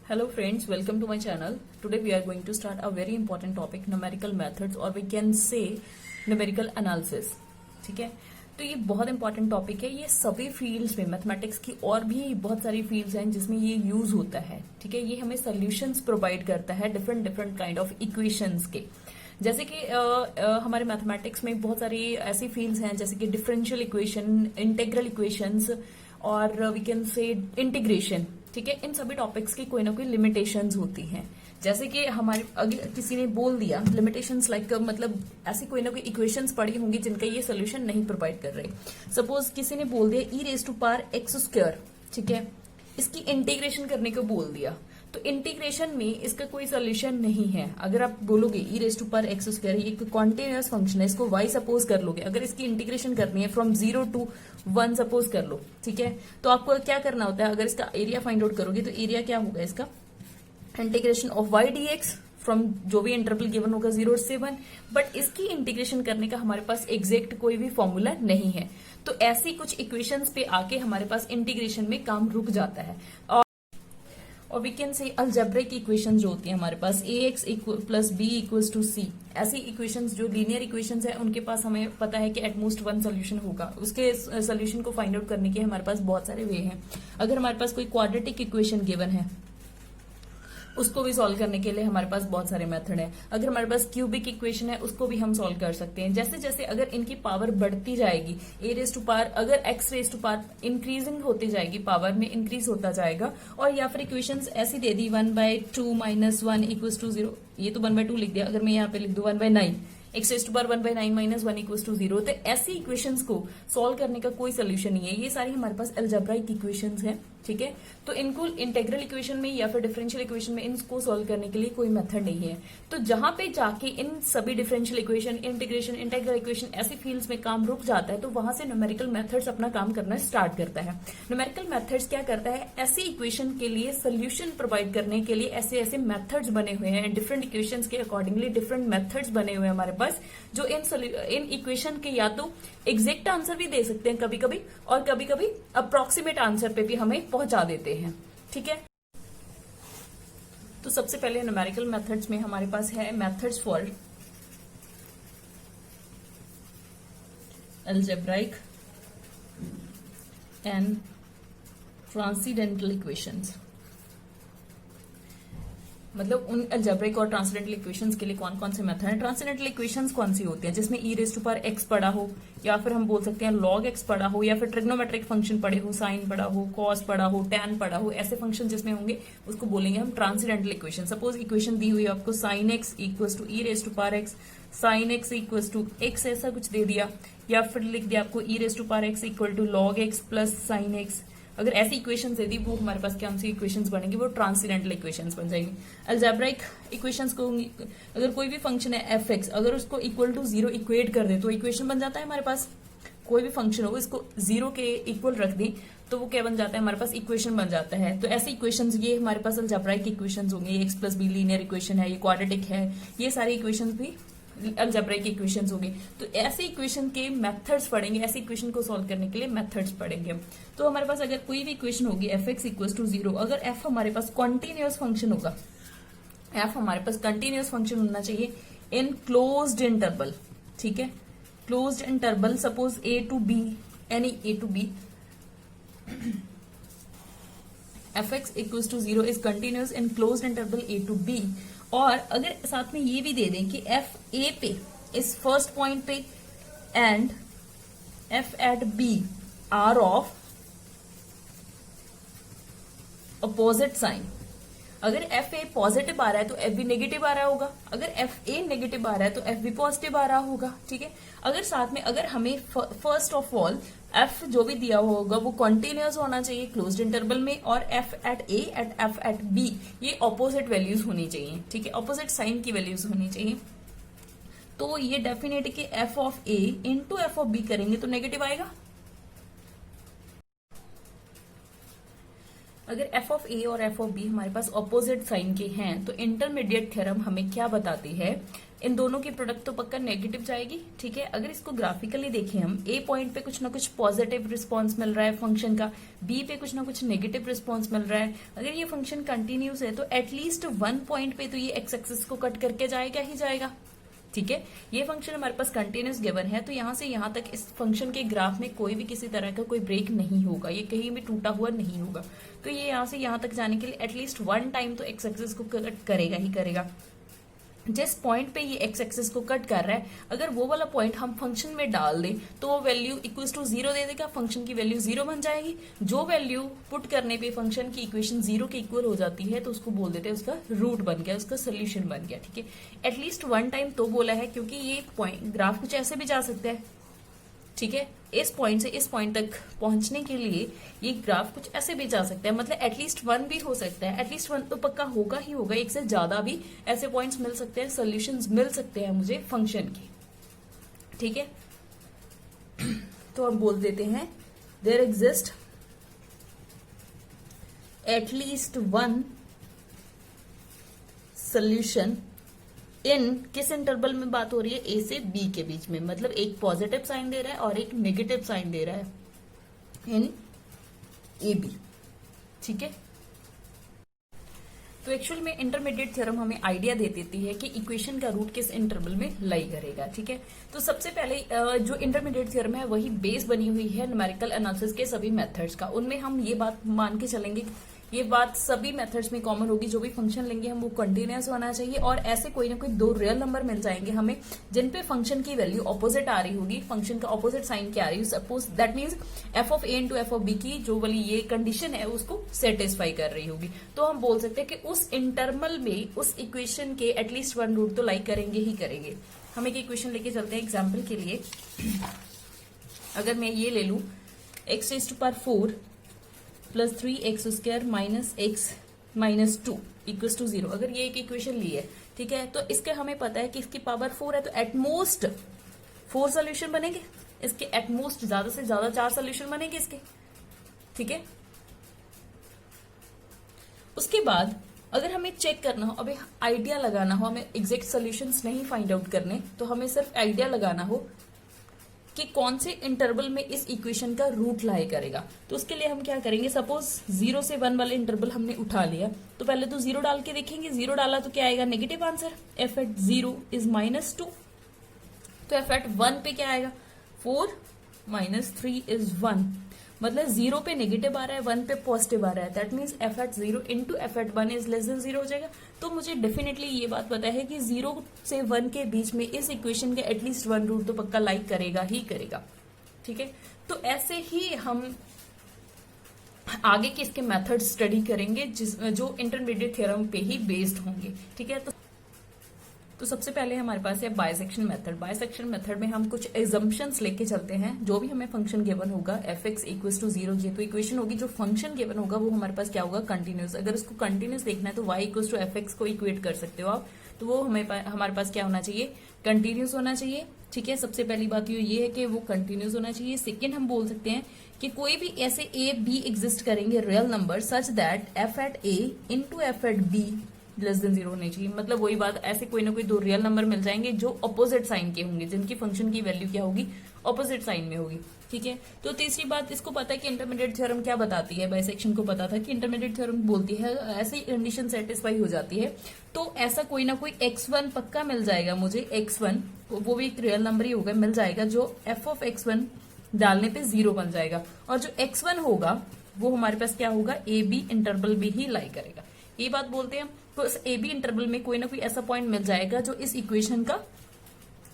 Hello friends, welcome to my channel. Today we are going to start a very important topic, numerical methods or we can say numerical analysis. ठीक है, तो ये बहुत important topic है। ये सभी fields में, मैथमेटिक्स की और भी बहुत सारी फील्ड्स हैं जिसमें ये यूज होता है। ठीक है, ये हमें सॉल्यूशंस प्रोवाइड करता है different different kind of equations के। जैसे कि हमारे मैथमेटिक्स में बहुत सारी ऐसी फील्ड्स हैं जैसे कि डिफरेंशियल इक्वेशन, इंटीग्रल इक्वेशंस और वी कैन से इंटीग्रेशन। ठीक है, इन सभी टॉपिक्स की कोई ना कोई लिमिटेशंस होती हैं। जैसे कि हमारे अगर किसी ने बोल दिया लिमिटेशंस लाइक मतलब ऐसी कोई ना कोई इक्वेशंस पड़ी होंगी जिनका ये सोल्यूशन नहीं प्रोवाइड कर रहे। सपोज किसी ने बोल दिया e raise to power x square, ठीक है, इसकी इंटीग्रेशन करने को बोल दिया, तो इंटीग्रेशन में इसका कोई सोल्यूशन नहीं है। अगर आप बोलोगे e raise to power x square ये एक कॉन्टिन्यूअस फंक्शन है, इसको वाई सपोज कर लोगे, अगर इसकी इंटीग्रेशन करनी है फ्रॉम 0 to 1 सपोज कर लो, ठीक है, तो आपको क्या करना होता है, अगर इसका एरिया फाइंड आउट करोगे तो एरिया क्या होगा इसका, integration of Y D X from जो भी इंटरवल गिवन होगा 0 से 1। बट इसकी इंटीग्रेशन करने का हमारे पास एग्जैक्ट कोई भी फॉर्मूला नहीं है, तो ऐसी कुछ इक्वेशंस पे आके हमारे पास इंटीग्रेशन में काम रुक जाता है। और we can say algebraic equation जो होती है हमारे पास a x plus b equals to c, ऐसी इक्वेशंस जो लीनियर इक्वेशंस है उनके पास हमें पता है कि एटमोस्ट वन सोल्यूशन होगा। उसके सोल्यूशन को फाइंड आउट करने के हमारे पास बहुत सारे वे हैं। अगर हमारे पास कोई क्वाड्रेटिक इक्वेशन गिवन है उसको भी सॉल्व करने के लिए हमारे पास बहुत सारे मेथड है। अगर हमारे पास क्यूबिक इक्वेशन है उसको भी हम सॉल्व कर सकते हैं। जैसे जैसे अगर इनकी पावर बढ़ती जाएगी, ए रेज टू पावर अगर X raise to power increasing होती जाएगी, पावर में इंक्रीज होता जाएगा, और या फिर इक्वेशंस ऐसी दे दी 1/2 - 1 = 0, ये तो 1/2 लिख दिया, अगर मैं यहाँ पे लिख दूं 1/9 एक्स रेज टू पावर 1/9 - 1 = 0, तो ऐसी इक्वेशंस को सॉल्व करने का कोई सोल्यूशन नहीं है। ये सारी हमारे पास अलजेब्राइक इक्वेशंस हैं, ठीक है, तो इनको इंटीग्रल इक्वेशन में या फिर डिफरेंशियल इक्वेशन में इनको सॉल्व करने के लिए कोई मेथड नहीं है। तो जहां पे जाके इन सभी differential equation, integration, integral equation ऐसी फील्ड्स में काम रुक जाता है, तो वहां से न्यूमेरिकल मेथड्स अपना काम करना स्टार्ट करता है। न्यूमेरिकल मेथड्स क्या करता है, ऐसी इक्वेशन के लिए सोल्यूशन प्रोवाइड करने के लिए ऐसे ऐसे मेथड्स बने हुए हैं, डिफरेंट इक्वेशंस के अकॉर्डिंगली डिफरेंट मेथड्स बने हुए हैं हमारे पास, जो इन इक्वेशन के या तो एग्जैक्ट आंसर भी दे सकते हैं कभी कभी, और कभी कभी अप्रोक्सीमेट आंसर पे भी हमें पहुंचा देते हैं। ठीक है, तो सबसे पहले न्यूमेरिकल मेथड्स में हमारे पास है methods for algebraic and transcendental equations. मतलब उन अलजेब्रिक और ट्रांसेंडेंटल इक्वेशंस के लिए कौन कौन से मेथड हैं। ट्रांसेंडेंटल इक्वेशंस कौन सी होती हैं, जिसमें ई रेज टू पावर एक्स पड़ा हो, या फिर हम बोल सकते हैं लॉग एक्स पड़ा हो, या फिर ट्रिग्नोमेट्रिक फंक्शन पड़े हो, साइन पड़ा हो, कॉस पड़ा हो, टैन पड़ा हो, ऐसे फंक्शन जिसमें होंगे उसको बोलेंगे हम ट्रांसेंडेंटल इक्वेशन। सपोज इक्वेशन दी हुई है आपको sine x equals to e raise to power x, sine x equals to x, ऐसा कुछ दे दिया, या फिर लिख दिया आपको e raise to power x equal to log x plus sine x. अगर ऐसी इक्वेशंस दे दी, वो हमारे पास क्या सी इक्वेशंस बनेंगी, वो ट्रांसेंडेंटल इक्वेशंस बन जाएंगी। अलजेब्राइक इक्वेशंस को अगर कोई भी फंक्शन है एफ एक्स, अगर उसको इक्वल टू 0 इक्वेट कर दे तो इक्वेशन बन जाता है हमारे पास। कोई भी फंक्शन हो इसको 0 के इक्वल रख दी तो वो क्या बन जाता है हमारे पास, इक्वेशन बन जाता है। तो ऐसे इक्वेशंस ये हमारे पास अलजेब्राइक इक्वेशंस होंगे। X plus be linear equation है, ये क्वाड्रेटिक है, ये सारी इक्वेशंस भी अलजेब्राइक इक्वेशंस होंगे। तो ऐसे इक्वेशन के मेथड्स पढ़ेंगे, ऐसे इक्वेशन को सॉल्व करने के लिए मेथड्स पढ़ेंगे। तो हमारे पास अगर कोई भी इक्वेशन होगी एफ एक्स इक्वल टू 0, अगर एफ हमारे पास कॉन्टिन्यूअस फंक्शन होगा, एफ हमारे पास कंटिन्यूअस फंक्शन होना चाहिए इन क्लोज्ड इंटरवल, ठीक है, closed interval, suppose A to B, any A to B, F X equal to 0 is continuous in closed interval A to B. और अगर साथ में ये भी दे दें कि एफ ए पे इस फर्स्ट पॉइंट पे and F at B are of opposite sign, अगर एफ ए पॉजिटिव आ रहा है तो एफ बी नेगेटिव आ रहा होगा, अगर एफ ए नेगेटिव आ रहा है तो एफ बी पॉजिटिव आ रहा होगा। ठीक है, अगर साथ में अगर हमें फर्स्ट ऑफ ऑल एफ जो भी दिया होगा वो कॉन्टिन्यूअस होना चाहिए क्लोज्ड इंटरवल में, और F at A eight F at B ये ऑपोजिट वैल्यूज होनी चाहिए। ठीक है, ऑपोजिट साइन की वैल्यूज होनी चाहिए। तो ये डेफिनेट कि F of A into F of B करेंगे तो नेगेटिव आएगा। अगर एफ ऑफ ए और एफ ऑफ बी हमारे पास ऑपोजिट साइन के हैं तो इंटरमीडिएट थ्योरम हमें क्या बताती है, इन दोनों की प्रोडक्ट तो पक्का नेगेटिव जाएगी, ठीक है। अगर इसको ग्राफिकली देखें हम, ए पॉइंट पे कुछ ना कुछ पॉजिटिव रिस्पॉन्स मिल रहा है फंक्शन का, बी पे कुछ ना कुछ नेगेटिव रिस्पॉन्स मिल रहा है। अगर ये फंक्शन कंटिन्यूस है तो एटलीस्ट वन पॉइंट पे तो ये एक्स एक्सिस को कट करके जाएगा ही जाएगा, ठीक है। ये फंक्शन हमारे पास कंटिन्यूस गिवन है, तो यहां से यहां तक इस फंक्शन के ग्राफ में कोई भी किसी तरह का कोई ब्रेक नहीं होगा, ये कहीं भी टूटा हुआ नहीं होगा। तो ये यहां से यहां तक जाने के लिए एटलीस्ट वन टाइम तो एक्स एक्सिस को कट करेगा ही करेगा। जिस पॉइंट पे ये एक्स एक्सिस को कट कर रहा है, अगर वो वाला पॉइंट हम फंक्शन में डाल दें तो वो वैल्यू इक्वल टू 0 दे देगा, फंक्शन की वैल्यू 0 बन जाएगी। जो वैल्यू पुट करने पे फंक्शन की इक्वेशन 0 के इक्वल हो जाती है तो उसको बोल देते हैं उसका रूट बन गया, उसका सोल्यूशन बन गया, ठीक है। एटलीस्ट वन टाइम तो बोला है क्योंकि ये पॉइंट ग्राफ कुछ ऐसे भी जा सकता है, ठीक है। इस पॉइंट से इस पॉइंट तक पहुंचने के लिए ये ग्राफ कुछ ऐसे भी जा सकता है, मतलब एटलीस्ट वन भी हो सकता है, एटलीस्ट वन तो पक्का होगा ही होगा, एक से ज्यादा भी ऐसे पॉइंट्स मिल सकते हैं, सॉल्यूशंस मिल सकते हैं मुझे फंक्शन के, ठीक है। तो हम बोल देते हैं there exist at least one solution in किस इंटरवल में बात हो रही है, ए से बी के बीच में, मतलब एक पॉजिटिव साइन दे रहा है और एक नेगेटिव साइन दे रहा है इन ए बी, ठीक है। तो एक्चुअल में इंटरमीडिएट थ्योरम हमें आइडिया दे देती है कि इक्वेशन का रूट किस इंटरवल में लाई करेगा, ठीक है। तो सबसे पहले जो इंटरमीडिएट थ्योरम है वही बेस बनी हुई है न्यूमेरिकल एनालिसिस के सभी मेथड्स का। उनमें हम ये बात मान के चलेंगे, ये बात सभी मेथड्स में कॉमन होगी, जो भी फंक्शन लेंगे हम वो कंटिन्यूअस होना चाहिए और ऐसे कोई ना कोई दो रियल नंबर मिल जाएंगे हमें जिन पे फंक्शन की वैल्यू ऑपोजिट आ रही होगी, फंक्शन का ऑपोजिट साइन क्या आ रही है, suppose that means F of A into F of B की जो वाली ये कंडीशन है उसको सेटिस्फाई कर रही होगी। तो हम बोल सकते हैं कि उस इंटरवल में उस इक्वेशन के एटलीस्ट वन रूट तो लाइक करेंगे ही करेंगे। हम एक इक्वेशन लेके चलते हैं एग्जाम्पल के लिए। अगर मैं ये ले लू X raise to power 4 plus 3x square minus X minus 2 equals to 0, अगर ये एक इक्वेशन ली है, ठीक है, तो इसके हमें पता है कि इसकी पावर 4 है तो एटमोस्ट 4 सोल्यूशन बनेंगे इसके, एटमोस्ट ज्यादा से ज्यादा 4 सोल्यूशन बनेंगे इसके, ठीक है। उसके बाद अगर हमें चेक करना हो, अभी आइडिया लगाना हो, हमें एग्जैक्ट सोल्यूशंस नहीं फाइंड आउट करने, तो हमें सिर्फ आइडिया लगाना हो कि कौन से इंटरवल में इस इक्वेशन का रूट लाई करेगा। तो उसके लिए हम क्या करेंगे, सपोज 0 से 1 वाले इंटरवल हमने उठा लिया, तो पहले तो 0 डाल के देखेंगे, 0 डाला तो क्या आएगा, negative answer, F at 0 is -2। तो एफ एट 1 पे क्या आएगा, 4 माइनस 3 इज 1, मतलब 0 पे नेगेटिव आ रहा है, 1 पे पॉजिटिव आ रहा है, that means F at 0 into F at 1 is less than 0 हो जाएगा। तो मुझे डेफिनेटली ये बात पता है कि 0 से 1 के बीच में इस इक्वेशन के एटलीस्ट वन रूट तो पक्का लाइक करेगा ही करेगा, ठीक है। तो ऐसे ही हम आगे के इसके मेथड स्टडी करेंगे जो इंटरमीडिएट थ्योरम पे ही बेस्ड होंगे, ठीक है। तो सबसे पहले हमारे पास है बाइसेक्शन मेथड। बाइसेक्शन मेथड में हम कुछ एजम्पशंस लेके चलते हैं। जो भी हमें फंक्शन गिवन होगा एफ एक्स इक्वल्स टू 0, ये तो इक्वेशन होगी, जो फंक्शन गिवन होगा वो हमारे पास क्या होगा, कंटिन्यूस। अगर उसको कंटिन्यूस देखना है तो y equals to F X को इक्वेट कर सकते हो आप, तो वो हमारे पास क्या होना चाहिए, कंटिन्यूस होना चाहिए, ठीक है। सबसे पहली बात ये है कि वो कंटिन्यूस होना चाहिए। सेकेंड हम बोल सकते हैं कि कोई भी ऐसे ए बी एग्जिस्ट करेंगे real number such that F at A into F at B less than 0 होनी चाहिए, मतलब वही बात, ऐसे कोई ना कोई दो रियल नंबर मिल जाएंगे जो अपोजिट साइन के होंगे, जिनकी फंक्शन की वैल्यू क्या होगी, अपोजिट साइन में होगी, ठीक है। तो तीसरी बात, इसको पता है कि इंटरमीडिएट थ्योरम क्या बताती है, बाइसेक्शन को पता था कि इंटरमीडिएट थ्योरम बोलती है ऐसी कंडीशन सेटिस्फाई हो जाती है तो ऐसा कोई ना कोई x1 पक्का मिल जाएगा मुझे, x1 वो भी एक रियल नंबर ही होगा, मिल जाएगा जो f ऑफ x1 डालने पे 0 बन जाएगा, और जो x1 होगा वो हमारे पास क्या होगा, ए बी इंटरवल भी ही लाई करेगा, ये बात बोलते हैं। तो इस ए बी इंटरवल में कोई ना कोई ऐसा पॉइंट मिल जाएगा जो इस इक्वेशन का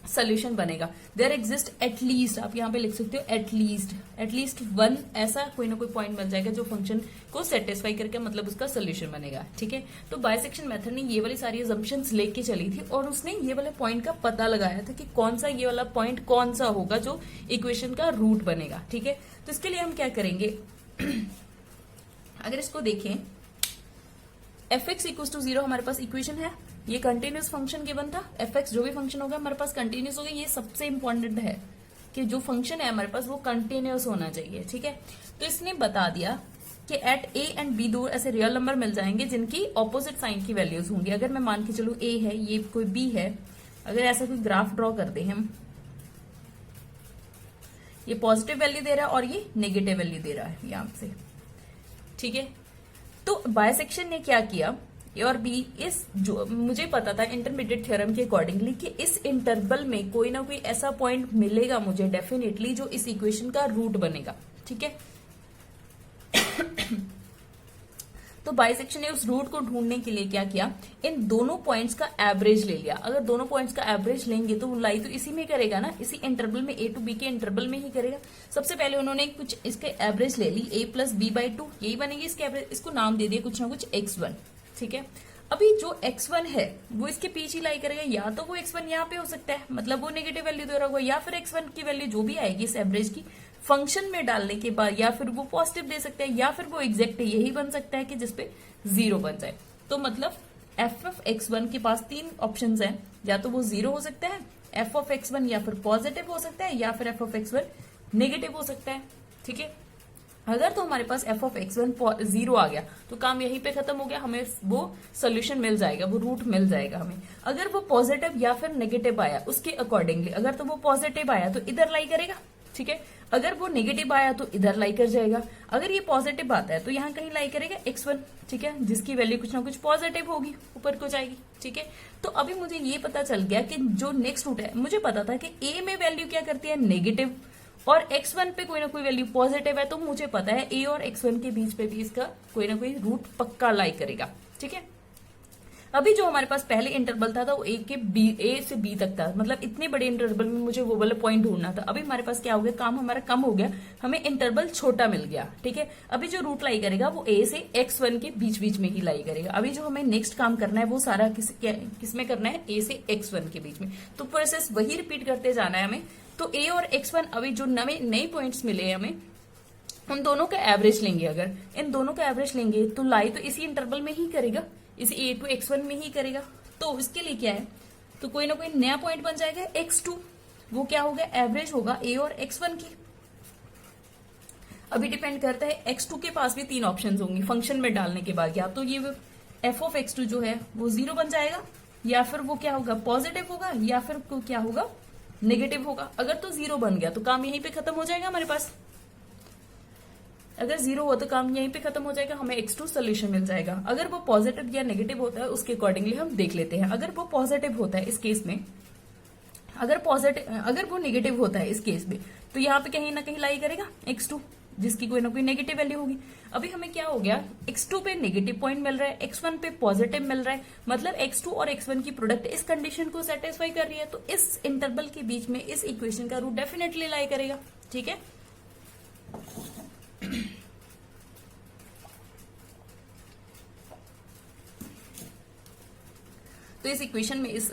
सोल्यूशन बनेगा। देयर एग्जिस्ट एटलीस्ट, आप यहाँ पे लिख सकते हो एटलीस्ट वन, ऐसा कोई ना कोई पॉइंट मिल जाएगा जो फंक्शन को सेटिस्फाई करके मतलब उसका सोल्यूशन बनेगा, ठीक है। तो बाइसेक्शन मेथड ने ये वाली सारी असम्पशंस लेके चली थी और उसने ये वाले पॉइंट का पता लगाया था कि कौन सा ये वाला पॉइंट कौन सा होगा जो इक्वेशन का रूट बनेगा, ठीक है। तो इसके लिए हम क्या करेंगे, अगर इसको देखें एफ एक्स इक्वल टू 0 हमारे पास इक्वेशन है, ये कंटिन्यूस फंक्शन गिवन था, एफ एक्स जो भी फंक्शन होगा हमारे पास कंटिन्यूस होगा, ये सबसे इंपॉर्टेंट है कि जो फंक्शन है हमारे पास वो कंटिन्यूस होना चाहिए, ठीक है। तो इसने बता दिया कि एट ए एंड बी दो ऐसे रियल नंबर मिल जाएंगे जिनकी ऑपोजिट साइन की वैल्यूज होंगी। अगर मैं मान के चलूं ए है, ये कोई बी है, अगर ऐसा कोई ग्राफ ड्रॉ कर दे हम, ये पॉजिटिव वैल्यू दे रहा है और ये नेगेटिव वैल्यू दे रहा है यहां से, ठीक है। तो बायसेक्शन ने क्या किया, ए और बी, इस जो मुझे पता था इंटरमीडिएट थ्योरम के अकॉर्डिंगली कि इस इंटरवल में कोई ना कोई ऐसा पॉइंट मिलेगा मुझे डेफिनेटली जो इस इक्वेशन का रूट बनेगा, ठीक है। तो बाइसेक्शन ने उस रूट को ढूंढने के लिए क्या किया, इन दोनों पॉइंट्स का एवरेज ले लिया। अगर दोनों पॉइंट्स का एवरेज लेंगे तो लाई तो इसी में करेगा ना, इसी इंटरवल में, ए टू बी के इंटरवल में ही करेगा। सबसे पहले उन्होंने कुछ इसके एवरेज ले ली, a प्लस बी बाई 2, यही बनेगी इसके एवरेज। इसको नाम दे दिया कुछ ना कुछ x1, ठीक है। अभी जो x1 है वो इसके पीछे लाई करेगा, या तो वो x1 यहाँ पे हो सकता है, मतलब वो नेगेटिव वैल्यू दे रहा होगा, या फिर x1 की वैल्यू जो भी आएगी इस एवरेज की फंक्शन में डालने के बाद, या फिर वो पॉजिटिव दे सकते हैं, या फिर वो एग्जैक्ट यही बन सकता है कि जिसपे 0 बन जाए। तो मतलब एफ ऑफ x1 के पास 3 ऑप्शंस हैं, या तो वो 0 हो सकता है, एफ ऑफ x1 या फिर पॉजिटिव हो सकता है, या फिर एफ ऑफ x1 नेगेटिव हो सकता है, ठीक है। अगर तो हमारे पास एफ ऑफ x1 0 आ गया तो काम यहीं पे खत्म हो गया, हमें वो सोल्यूशन मिल जाएगा, वो रूट मिल जाएगा हमें। अगर वो पॉजिटिव या फिर नेगेटिव आया उसके अकॉर्डिंगली, अगर तो वो पॉजिटिव आया तो इधर लाई करेगा, ठीक है। अगर वो नेगेटिव आया तो इधर लाई कर जाएगा। अगर ये पॉजिटिव आता है तो यहाँ कहीं लाई करेगा x1, ठीक है, जिसकी वैल्यू कुछ ना कुछ पॉजिटिव होगी, ऊपर को जाएगी, ठीक है। तो अभी मुझे ये पता चल गया कि जो नेक्स्ट रूट है, मुझे पता था कि a में वैल्यू क्या करती है नेगेटिव, और x1 पे कोई ना कोई वैल्यू पॉजिटिव है, तो मुझे पता है a और x1 के बीच पे भी इसका कोई ना कोई रूट पक्का लाई करेगा, ठीक है। अभी जो हमारे पास पहले इंटरवल था वो ए से बी तक था, मतलब इतने बड़े इंटरवल में मुझे वो वाला पॉइंट ढूंढना था। अभी हमारे पास क्या हो गया, काम हमारा कम हो गया, हमें इंटरवल छोटा मिल गया, ठीक है। अभी जो रूट लाई करेगा वो ए से x1 के बीच बीच में ही लाई करेगा। अभी जो हमें नेक्स्ट काम करना है वो सारा किस में करना है, ए से x1 के बीच में। तो प्रोसेस वही रिपीट करते जाना है हमें। तो ए और x1 अभी जो नए पॉइंट्स मिले हैं हमें, उन दोनों का एवरेज लेंगे। अगर इन दोनों का एवरेज लेंगे तो लाई तो इसी इंटरवल में ही करेगा, इसी ए टू x1 में ही करेगा। तो इसके लिए क्या है, तो कोई ना कोई नया पॉइंट बन जाएगा x2, वो क्या होगा, एवरेज होगा ए और x1 की। अभी डिपेंड करता है, x2 के पास भी 3 ऑप्शंस होंगे फंक्शन में डालने के बाद, या तो ये एफ ऑफ x2 जो है वो 0 बन जाएगा, या फिर वो क्या होगा पॉजिटिव होगा, या फिर क्या होगा नेगेटिव होगा। अगर तो 0 बन गया तो काम यहीं पे खत्म हो जाएगा हमारे पास। अगर 0 हो तो काम यहीं पे खत्म हो जाएगा, हमें x2 सोल्यूशन मिल जाएगा। अगर वो पॉजिटिव या नेगेटिव होता है उसके अकॉर्डिंगली हम देख लेते हैं। अगर वो पॉजिटिव होता है इस केस में, अगर वो नेगेटिव होता है इस केस में, तो यहाँ पे कहीं ना कहीं लाई करेगा x2, जिसकी कोई ना कोई नेगेटिव वैल्यू होगी। अभी हमें क्या हो गया, x2 पे नेगेटिव पॉइंट मिल रहा है, x1 पे पॉजिटिव मिल रहा है, मतलब x2 और x1 की प्रोडक्ट इस कंडीशन को सेटिस्फाई कर रही है। तो इस इंटरवल के बीच में इस इक्वेशन का रूट डेफिनेटली लाई करेगा, ठीक है। तो इस इक्वेशन में इस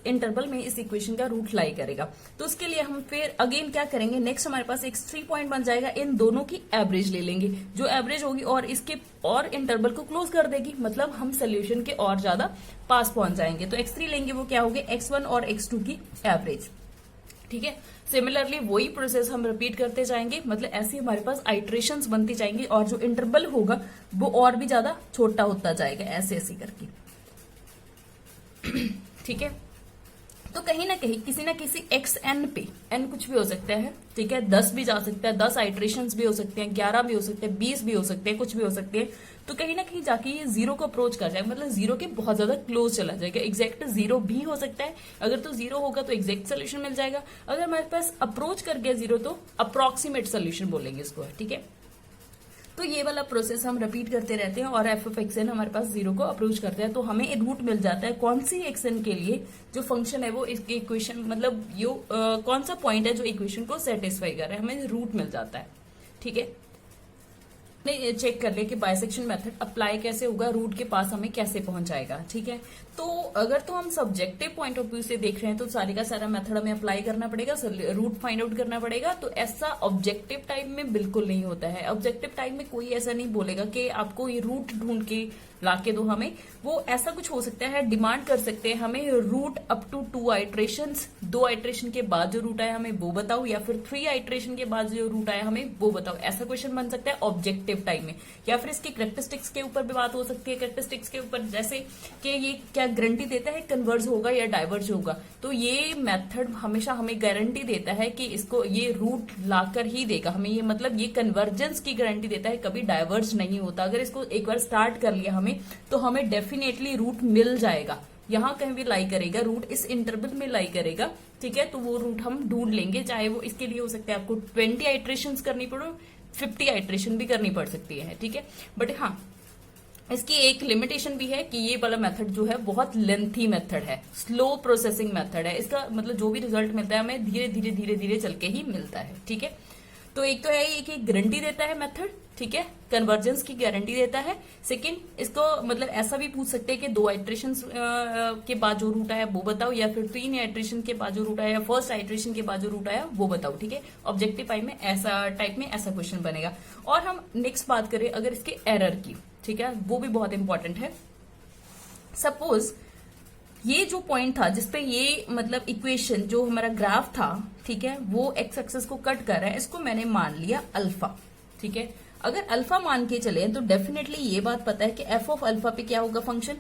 इंटरवल में इस इक्वेशन का रूट लाई करेगा। तो उसके लिए हम फिर अगेन क्या करेंगे, नेक्स्ट हमारे पास x3 पॉइंट बन जाएगा, इन दोनों की एवरेज ले लेंगे, जो एवरेज होगी और इसके और इंटरवल को क्लोज कर देगी, मतलब हम सोल्यूशन के और ज्यादा पास पहुंच जाएंगे। तो x3 लेंगे, वो क्या होगी x1 और x2 की एवरेज, ठीक है। सिमिलरली वही प्रोसेस हम रिपीट करते जाएंगे, मतलब ऐसे हमारे पास आइट्रेशंस बनती जाएंगी और जो इंटरवल होगा वो और भी ज्यादा छोटा होता जाएगा, ऐसे ऐसे करके, ठीक है। तो कहीं ना कहीं किसी ना किसी xn पे, n कुछ भी हो सकता है, ठीक है, 10 भी जा सकता है, 10 आइट्रेशंस भी हो सकते हैं, 11 भी हो सकते हैं, 20 भी हो सकते हैं, कुछ भी हो सकते हैं। तो कहीं ना कहीं जाके ये 0 को अप्रोच कर जाएगा, मतलब 0 के बहुत ज्यादा क्लोज चला जाएगा। एग्जैक्ट 0 भी हो सकता है, अगर तो 0 होगा तो एग्जैक्ट सोल्यूशन मिल जाएगा। अगर हमारे पास अप्रोच कर गया 0 तो अप्रोक्सीमेट सोल्यूशन बोलेंगे इसको, ठीक है। तो ये वाला प्रोसेस हम रिपीट करते रहते हैं और एफ ऑफ एक्सएन हमारे पास 0 को अप्रोच करते हैं, तो हमें रूट मिल जाता है कौन सी एक्सएन के लिए जो फंक्शन है वो इसके इक्वेशन, मतलब यो कौन सा पॉइंट है जो इक्वेशन को सेटिस्फाई कर रहा है, हमें रूट मिल जाता है, ठीक है। नहीं, चेक कर ले कि बाइसेक्शन मेथड अप्लाई कैसे होगा, रूट के पास हमें कैसे पहुंचाएगा, ठीक है। तो अगर तो हम सब्जेक्टिव पॉइंट ऑफ व्यू से देख रहे हैं तो सारे का सारा मेथड हमें अप्लाई करना पड़ेगा, रूट फाइंड आउट करना पड़ेगा। तो ऐसा ऑब्जेक्टिव टाइप में बिल्कुल नहीं होता है। ऑब्जेक्टिव टाइप में कोई ऐसा नहीं बोलेगा कि आपको ये रूट ढूंढ के लाके दो हमें, वो ऐसा कुछ हो सकता है, डिमांड कर सकते हैं हमें root up to 2 iterations, 2 iteration के बाद जो रूट आया हमें वो बताओ, या फिर 3 आइट्रेशन के बाद जो रूट आया हमें वो बताओ, ऐसा क्वेश्चन बन सकता है ऑब्जेक्टिव ऑब्जेक्टिव टाइप में, या फिर इसकी कैरेक्टरिस्टिक्स के ऊपर भी बात हो सकती है। कैरेक्टरिस्टिक्स के ऊपर जैसे कि ये क्या गारंटी देता है कन्वर्ज होगा या डाइवर्ज होगा, तो ये मेथड हमेशा हमें गारंटी देता है कि इसको ये रूट लाकर ही देगा हमें, ये मतलब ये कन्वर्जेंस की गारंटी देता है, कभी डाइवर्ज नहीं होता। अगर इसको एक बार स्टार्ट कर लिया हमें तो हमें डेफिनेटली रूट मिल जाएगा, यहां कहीं भी लाई करेगा रूट, इस इंटरवल में लाई करेगा, ठीक है। तो वो रूट हम ढूंढ लेंगे, चाहे वो इसके लिए हो सकता है आपको 20 आइट्रेशंस करनी पड़े, 50 आइट्रेशन भी करनी पड़ सकती है, ठीक है। बट हाँ, इसकी एक लिमिटेशन भी है कि ये वाला मेथड जो है बहुत लेंथी मेथड है, स्लो प्रोसेसिंग मेथड है। इसका मतलब जो भी रिजल्ट मिलता है हमें धीरे धीरे धीरे धीरे चल के ही मिलता है, ठीक है। तो एक तो है ये कि गारंटी देता है मेथड, ठीक है, कन्वर्जेंस की गारंटी देता है। सेकंड, इसको मतलब ऐसा भी पूछ सकते हैं कि 2 आइट्रेशन के बाद जो रूट आया वो बताओ, या फिर 3 आइट्रेशन के बाद जो रूट आया, फर्स्ट आइट्रेशन के बाद जो रूट आया वो बताओ, ठीक है। ऑब्जेक्टिव टाइप में ऐसा क्वेश्चन बनेगा। और हम नेक्स्ट बात करें अगर इसके एरर की, ठीक है, वो भी बहुत इंपॉर्टेंट है। सपोज ये जो पॉइंट था जिसपे ये मतलब इक्वेशन जो हमारा ग्राफ था, ठीक है, वो एक्स एक्सिस को कट कर रहा है, इसको मैंने मान लिया अल्फा, ठीक है। अगर अल्फा मान के चले तो डेफिनेटली ये बात पता है कि एफ ऑफ अल्फा पे क्या होगा, फंक्शन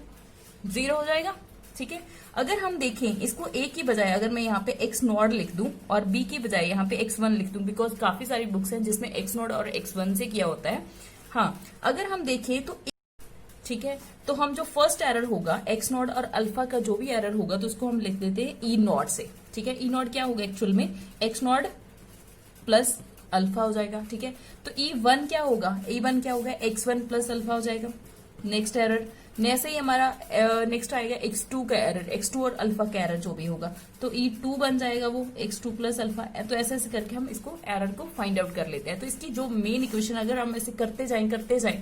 0 हो जाएगा, ठीक है। अगर हम देखें इसको ए की बजाय अगर मैं यहाँ पे एक्स नॉट लिख दूं और बी की बजाय यहाँ पे x1 लिख दूं, बिकॉज काफी सारी बुक्स हैं जिसमें एक्स नॉट और x1 से किया होता है। हाँ, अगर हम देखें तो ठीक है, तो हम जो फर्स्ट एरर होगा एक्स नॉट और अल्फा का जो भी एरर होगा तो उसको हम लिख देते हैं ई नॉट से, ठीक है। ई नॉट क्या होगा एक्चुअल में एक्स नॉट प्लस अल्फा हो जाएगा, ठीक है। तो E1 क्या होगा, E1 क्या होगा x1 प्लस अल्फा हो जाएगा। नेक्स्ट एरर, ऐसे ही हमारा नेक्स्ट आएगा x2 का एरर, x2 और अल्फा का एरर जो भी होगा, तो E2 बन जाएगा वो x2 प्लस अल्फा। तो ऐसे ऐसे करके हम इसको एरर को फाइंड आउट कर लेते हैं। तो इसकी जो मेन इक्वेशन अगर हम ऐसे करते जाएं,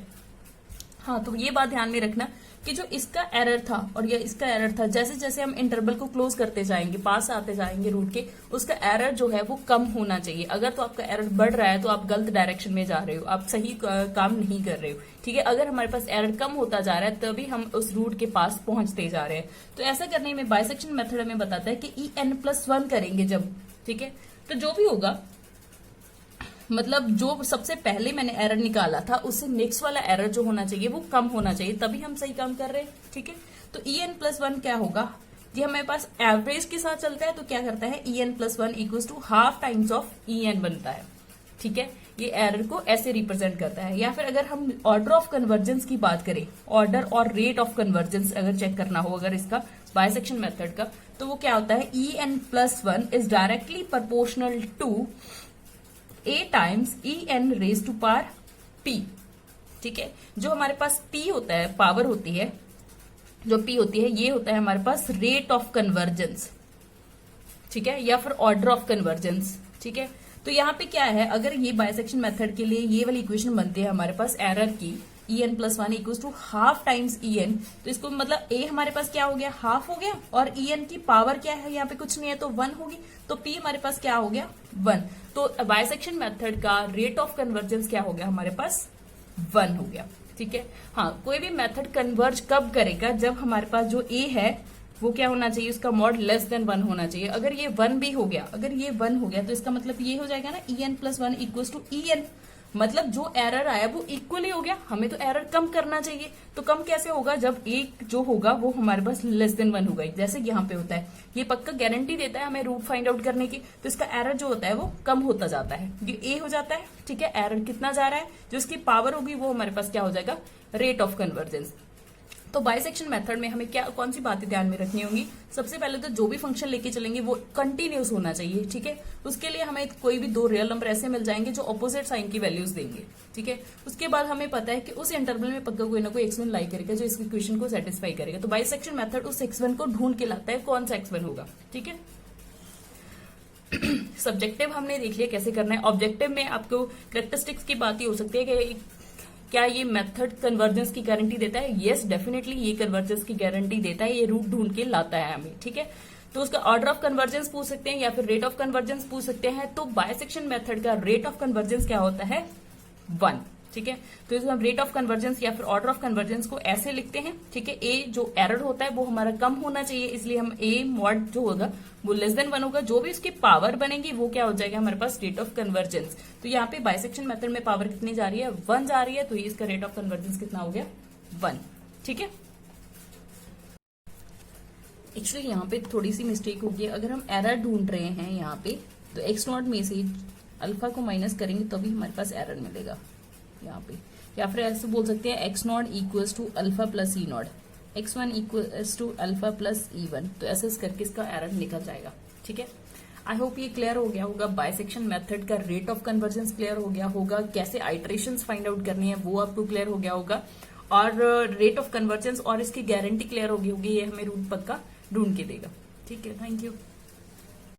हाँ, तो ये बात ध्यान में रखना कि जो इसका एरर था और या इसका एरर था, जैसे जैसे हम इंटरवल को क्लोज करते जाएंगे, पास आते जाएंगे रूट के, उसका एरर जो है वो कम होना चाहिए। अगर तो आपका एरर बढ़ रहा है तो आप गलत डायरेक्शन में जा रहे हो, आप सही काम नहीं कर रहे हो, ठीक है। अगर हमारे पास एरर कम होता जा रहा है तभी हम उस रूट के पास पहुंचते जा रहे हैं। तो ऐसा करने में बाइसेक्शन मेथड हमें बताता है कि EN+1 करेंगे जब, ठीक है, तो जो भी होगा मतलब जो सबसे पहले मैंने एरर निकाला था उससे नेक्स्ट वाला एरर जो होना चाहिए वो कम होना चाहिए, तभी हम सही काम कर रहे हैं, ठीक है। तो EN+1 क्या होगा, ये हमारे पास एवरेज के साथ चलता है तो क्या करता है EN+1 equals to half times of EN बनता है, ठीक है। ये एरर को ऐसे रिप्रेजेंट करता है। या फिर अगर हम ऑर्डर ऑफ कन्वर्जेंस की बात करें, ऑर्डर और रेट ऑफ कन्वर्जेंस अगर चेक करना हो अगर इसका बाइसेक्शन मेथड का, तो वो क्या होता है EN+1 is directly proportional to A times EN raise to power P, ठीक है। जो हमारे पास P होता है, पावर होती है, जो P होती है ये होता है हमारे पास रेट ऑफ कन्वर्जेंस, ठीक है, या फिर ऑर्डर ऑफ कन्वर्जेंस, ठीक है। तो यहाँ पे क्या है, अगर ये बाइसेक्शन मेथड के लिए ये वाली इक्वेशन बनती है हमारे पास एरर की EN+1 equals to half times EN, तो इसको मतलब A हमारे पास क्या हो गया, हाफ हो गया, और EN की पावर क्या है, यहाँ पे कुछ नहीं है तो 1 होगी, तो P हमारे पास क्या हो गया 1। तो बाइसेक्शन मेथड का रेट ऑफ कन्वर्जेंस क्या हो गया हमारे पास 1 हो गया, ठीक है। हाँ, कोई भी मेथड कन्वर्ज कब करेगा, जब हमारे पास जो A है वो क्या होना चाहिए, उसका मॉड लेस देन 1 होना चाहिए। अगर ये 1 भी हो गया, अगर ये 1 हो गया तो इसका मतलब ये हो जाएगा ना EN+1 इक्वल्स टू EN, मतलब जो एरर आया वो इक्वली हो गया। हमें तो एरर कम करना चाहिए, तो कम कैसे होगा, जब एक जो होगा वो हमारे पास लेस देन 1 होगा, जैसे यहाँ पे होता है। ये पक्का गारंटी देता है हमें रूट फाइंड आउट करने की, तो इसका एरर जो होता है वो कम होता जाता है, ये A हो जाता है, ठीक है। एरर कितना जा रहा है, जो इसकी पावर होगी वो हमारे पास क्या हो जाएगा, रेट ऑफ कन्वर्जेंस। तो बाइसेक्शन मेथड में हमें क्या कौन सी बातें ध्यान में रखनी होंगी, सबसे पहले तो जो भी फंक्शन लेके चलेंगे वो कंटिन्यूस होना चाहिए, ठीक है। उसके लिए हमें कोई भी 2 रियल नंबर ऐसे मिल जाएंगे जो ऑपोजिट साइन की वैल्यूज देंगे, ठीक है। उसके बाद हमें पता है कि उस इंटरवल में पक्का कोई ना कोई x1 लाई करेगा जो इस इक्वेशन को सेटिस्फाई करेगा। तो बाइसेक्शन मेथड उस x1 को ढूंढ के लाता है, कौन सा x1 होगा, ठीक है। सब्जेक्टिव हमने देख लिया कैसे करना है। ऑब्जेक्टिव में आपको कैरेक्टरिस्टिक्स की बात ही हो सकती है कि क्या ये मेथड कन्वर्जेंस की गारंटी देता है। यस, डेफिनेटली ये कन्वर्जेंस की गारंटी देता है, ये रूट ढूंढ के लाता है हमें, ठीक है। तो उसका ऑर्डर ऑफ कन्वर्जेंस पूछ सकते हैं या फिर रेट ऑफ कन्वर्जेंस पूछ सकते हैं। तो बाइसेक्शन मेथड का रेट ऑफ कन्वर्जेंस क्या होता है 1, ठीक है। तो इसको हम रेट ऑफ कन्वर्जेंस या फिर ऑर्डर ऑफ कन्वर्जेंस को ऐसे लिखते हैं, ठीक है। ए जो एरर होता है वो हमारा कम होना चाहिए, इसलिए हम ए मॉड जो होगा वो लेस देन 1 होगा। जो भी उसकी पावर बनेगी वो क्या हो जाएगा हमारे पास रेट ऑफ कन्वर्जेंस। तो यहाँ पे बाइसेक्शन मेथड में पावर कितनी जा रही है, 1 जा रही है, तो ये इसका रेट ऑफ कन्वर्जेंस कितना हो गया, 1, ठीक है। एक्चुअली यहाँ पे थोड़ी सी मिस्टेक होगी, अगर हम एरर ढूंढ रहे हैं यहाँ पे तो एक्स नॉट में से अल्फा को माइनस करेंगे तभी हमारे पास एरर मिलेगा यहाँ पे, या फिर ऐसे बोल सकते हैं X naught equals to alpha plus E naught, X one equals to alpha plus E one, तो ऐसे करके इसका एरर निकल जाएगा, ठीक है। आई होप ये क्लियर हो गया होगा, बाइसेक्शन मेथड का रेट ऑफ कन्वर्जेंस क्लियर हो गया होगा, कैसे आइट्रेशंस फाइंड आउट करनी है वो आपको क्लियर हो गया होगा, और रेट ऑफ कन्वर्जेंस और इसकी गारंटी क्लियर हो गई होगी, ये हमें रूट पक्का ढूंढ के देगा, ठीक है। Thank you.